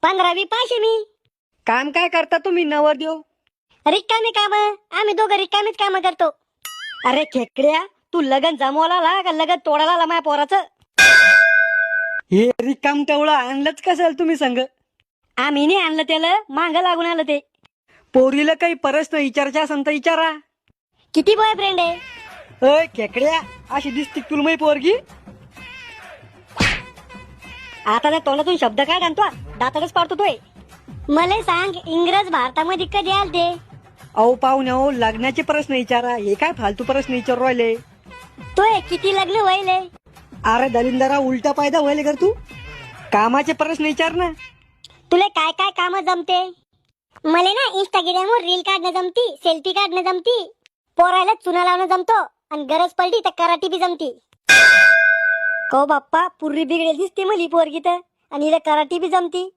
15 पाचशे मी. काम काय करता तुम्ही नवरदेव? रिकामी काम, आम्ही दोघं रिकामीच काम करतो. अरे खेकड्या, तू लगन जमवला आला का लगन तोडायला आला माझ्या पोराचं? हे रिकाम टवळं आणलंच कसं तुम्ही संग? आम्ही नाही आणलं त्याला, मांग लागून आलं ते. पोरीला काही प्रश्न विचारायचा असेल तर विचारा. किती बॉयफ्रेंड आहे? अय खेकड्या, अशी दिसती तुला माही पोरगी? आता त्या तोंडातून शब्द काय आणतो, दातातच पाडतो तोय. मला सांग, इंग्रज भारतामध्ये कधी आलते? अहो पाहुणे हो, लग्नाचे प्रश्न विचारा. हे काय फालतू प्रश्न विचारू राहिले? तोय किती लग्न व्हायले? अरे दलिंदरा, उलटा पायदा व्हायले कर तू. कामाचे प्रश्न विचार ना. तुला काय काय काम जमते? मला ना इंस्टाग्रामवर रील काढणं जमती, सेल्फी काढणं जमती, पोरायला चुना लावणं जमतो, आणि गरज पडली तर कराटी बी जमती. को बाप्पा, पुर्री बिगडेल दिसते मली पोरगी तर, आणि हिला कराटी बी जमती.